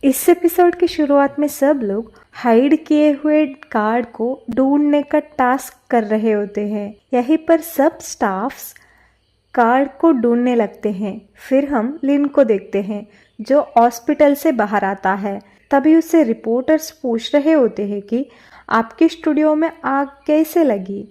इस एपिसोड की शुरुआत में सब लोग हाइड किए हुए कार्ड को ढूंढने का टास्क कर रहे होते हैं। यहीं पर सब स्टाफ्स कार्ड को ढूंढने लगते हैं। फिर हम लिन को देखते हैं जो हॉस्पिटल से बाहर आता है। तभी उसे रिपोर्टर्स पूछ रहे होते हैं कि आपके स्टूडियो में आग कैसे लगी।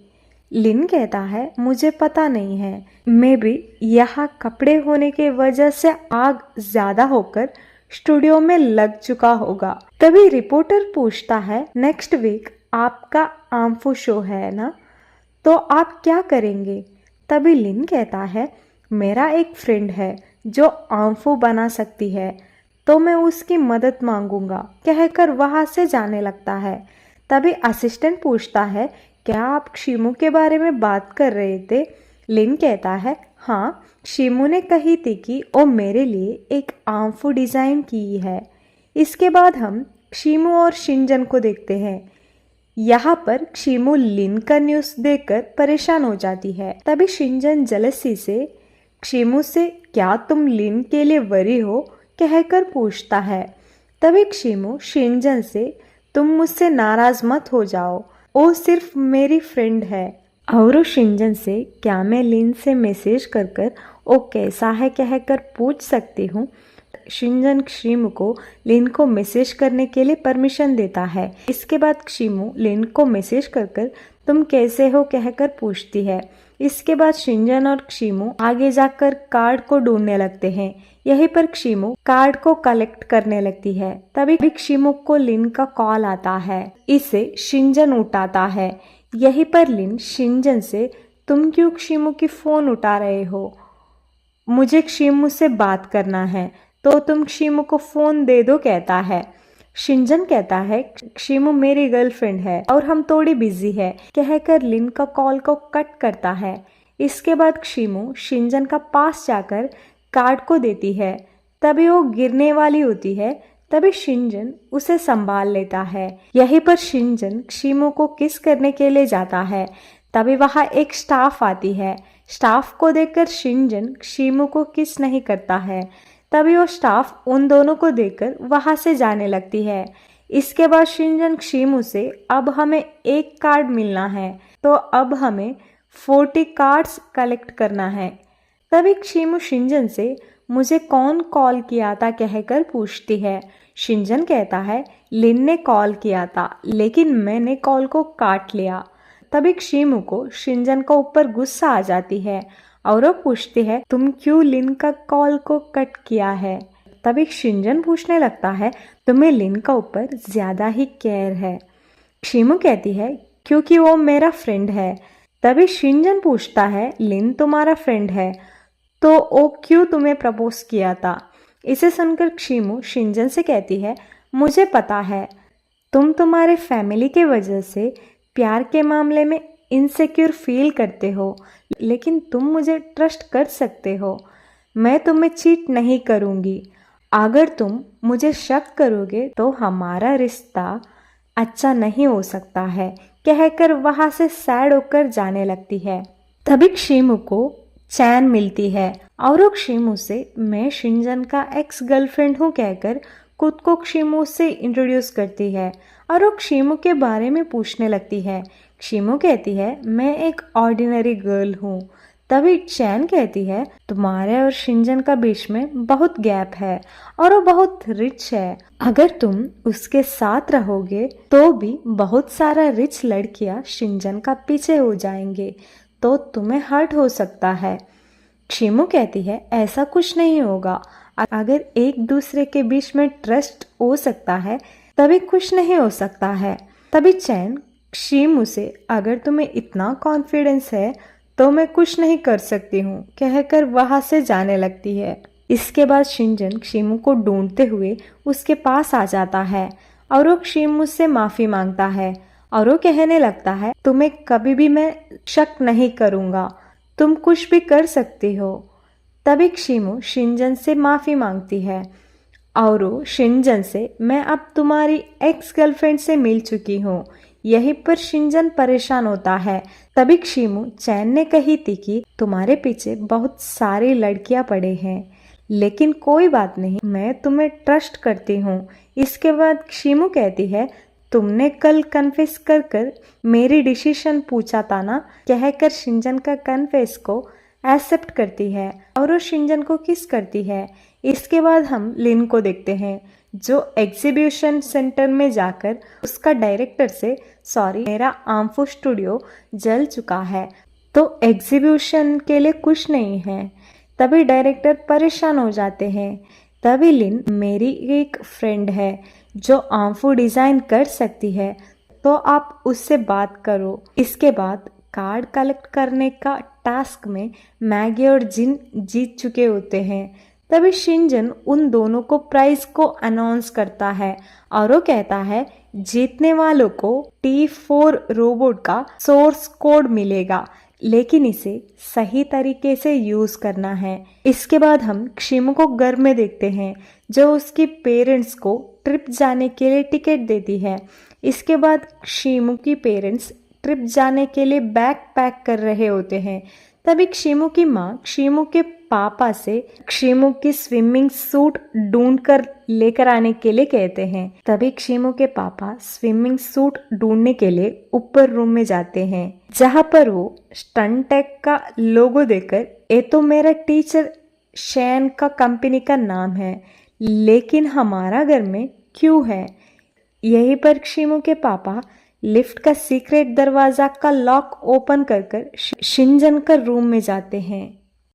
लिन कहता है मुझे पता नहीं है, मे बी यहाँ कपड़े होने की वजह से आग ज़्यादा होकर स्टूडियो में लग चुका होगा। तभी रिपोर्टर पूछता है नेक्स्ट वीक आपका आम्फू शो है ना, तो आप क्या करेंगे। तभी लिन कहता है मेरा एक फ्रेंड है जो आम्फू बना सकती है, तो मैं उसकी मदद मांगूंगा कहकर वहां से जाने लगता है। तभी असिस्टेंट पूछता है क्या आप शिमू के बारे में बात कर रहे थे। लिन कहता है हाँ, शिमू ने कही थी कि वो मेरे लिए एक आम्फू डिज़ाइन की है। इसके बाद हम शिमू और शिनजन को देखते हैं। यहाँ पर शिमू लिन का न्यूज़ देखकर परेशान हो जाती है। तभी शिनजन जेलसी से शिमू से क्या तुम लिन के लिए वरी हो कहकर पूछता है। तभी शिमू शिनजन से तुम मुझसे नाराज मत हो जाओ, वो सिर्फ मेरी फ्रेंड है। और शिनजन से क्या मैं लिन से मैसेज कर कर वो कैसा है कहकर पूछ सकती हूँ। शिनजन शिमू को लिन को मैसेज करने के लिए परमिशन देता है। इसके बाद शिमू लिन को मैसेज कर कर तुम कैसे हो कहकर पूछती है। इसके बाद शिनजन और शिमू आगे जाकर कार्ड को ढूंढने लगते हैं। यहीं पर शिमू कार्ड को कलेक्ट करने लगती है। तभी शिमू को लिन का कॉल आता है। इसे शिनजन उठाता है। यहीं पर लिन शिनजन से तुम क्यों शिमू की फोन उठा रहे हो, मुझे शिमू से बात करना है, तो तुम शिमू को फोन दे दो कहता है। शिनजन कहता है शिमू मेरी गर्लफ्रेंड है और हम थोड़ी बिजी है कहकर लिन का कॉल को कट करता है। इसके बाद शिमू शिनजन का पास जाकर कार्ड को देती है। तभी वो गिरने वाली होती है। तभी शिनजन उसे संभाल लेता है। यहीं पर शिनजन शिमू को किस करने के लिए जाता है। तभी वहाँ एक स्टाफ आती है। स्टाफ को देखकर शिनजन शिमू को किस नहीं करता है। तभी वो स्टाफ उन दोनों को देखकर वहां से जाने लगती है। इसके बाद शिनजन शिमू से अब हमें एक कार्ड मिलना है, तो अब हमें 40 कार्ड्स कलेक्ट करना है। तभी शिमू शिनजन से मुझे कौन कॉल किया था कहकर पूछती है। शिनजन कहता है लिन ने कॉल किया था, लेकिन मैंने कॉल को काट लिया। तभी शिमू को शिनजन के ऊपर गुस्सा आ जाती है और वो पूछती है तुम क्यों लिन का कॉल को कट किया है। तभी शिनजन पूछने लगता है तुम्हें लिन का ऊपर ज्यादा ही केयर है। शिमू कहती है क्योंकि वो मेरा फ्रेंड है। तभी शिनजन पूछता है लिन तुम्हारा फ्रेंड है, तो वो क्यों तुम्हें प्रपोज किया था। इसे सुनकर शिमू शिनजन से कहती है मुझे पता है तुम तुम्हारे फैमिली के वजह से प्यार के मामले में इनसिक्योर फील करते हो, लेकिन तुम मुझे ट्रस्ट कर सकते हो। मैं तुम्हें चीट नहीं करूँगी। अगर तुम मुझे शक करोगे तो हमारा रिश्ता अच्छा नहीं हो सकता है कहकर वहाँ से सैड होकर जाने लगती है। तभी शिमू को चैन मिलती है और वो शिमू से मैं शिनजन का एक्स गर्लफ्रेंड हूँ कहकर खुद को शिमू से इंट्रोड्यूस करती है और वो शिमू के बारे में पूछने लगती है। शिमू कहती है मैं एक ऑर्डिनरी गर्ल हूँ। तभी चैन कहती है तुम्हारे और शिनजन का बीच में बहुत गैप है और वो बहुत रिच है। अगर तुम उसके साथ रहोगे तो भी बहुत सारा रिच लड़कियां शिनजन का पीछे हो जाएंगे, तो तुम्हें हर्ट हो सकता है। शिमू कहती है ऐसा कुछ नहीं होगा। अगर एक दूसरे के बीच में ट्रस्ट हो सकता है तभी कुछ नहीं हो सकता है। तभी चैन शिमू से अगर तुम्हें इतना कॉन्फिडेंस है तो मैं कुछ नहीं कर सकती हूँ कहकर वहां से जाने लगती है। इसके बाद शिनजन शिमू को ढूंढते हुए उसके पास आ जाता है और वो शिमू से माफी मांगता है और वो कहने लगता है तुम्हें कभी भी मैं शक नहीं करूँगा, तुम कुछ भी कर सकती हो। तभी शिमू शिनजन से माफी मांगती है और वो शिनजन से मैं अब तुम्हारी एक्स गर्लफ्रेंड से मिल चुकी हूँ। यहीं पर शिनजन परेशान होता है। तभी शिमू चैन ने कही थी कि तुम्हारे पीछे बहुत सारी लड़कियां पड़े हैं, लेकिन कोई बात नहीं, मैं तुम्हें ट्रस्ट करती हूँ। इसके बाद शिमू कहती है, तुमने कल कन्फेस कर मेरी डिसीजन पूछा था ना, कहकर शिंजन का कन्फेस को एक्सेप्ट करती है और वो शिंजन को किस करती है। इसके बाद हम लिन को देखते हैं जो एग्जीबिशन सेंटर में जाकर उसका डायरेक्टर से, सॉरी मेरा आम्फू स्टूडियो जल चुका है तो एग्जीबिशन के लिए कुछ नहीं है। तभी डायरेक्टर परेशान हो जाते हैं। तभी लिन, मेरी एक फ्रेंड है जो आम्फू डिज़ाइन कर सकती है, तो आप उससे बात करो। इसके बाद कार्ड कलेक्ट करने का टास्क में मैगी और जिन जीत चुके होते हैं। तभी शिंजन उन दोनों को प्राइज को अनाउंस करता है और वो कहता है जीतने वालों को T4 रोबोट का सोर्स कोड मिलेगा, लेकिन इसे सही तरीके से यूज करना है। इसके बाद हम शिमू को घर में देखते हैं जो उसके पेरेंट्स को ट्रिप जाने के लिए टिकट देती है। इसके बाद शिमू की पेरेंट्स ट्रिप जाने के लिए बैग पैक कर रहे होते हैं। तभी शिमू की माँ शिमू के पापा से शिमू की स्विमिंग सूट ढूंढ कर लेकर आने के लिए कहते हैं। तभी शिमू के पापा स्विमिंग सूट ढूंढने के लिए ऊपर रूम में जाते हैं, जहां पर वो स्टंटेक का लोगो देखकर, ये तो मेरा टीचर शैन का कंपनी का नाम है, लेकिन हमारा घर में क्यों है। यहीं पर शिमू के पापा लिफ्ट का सीक्रेट दरवाजा का लॉक ओपन कर शिंजन का रूम में जाते हैं।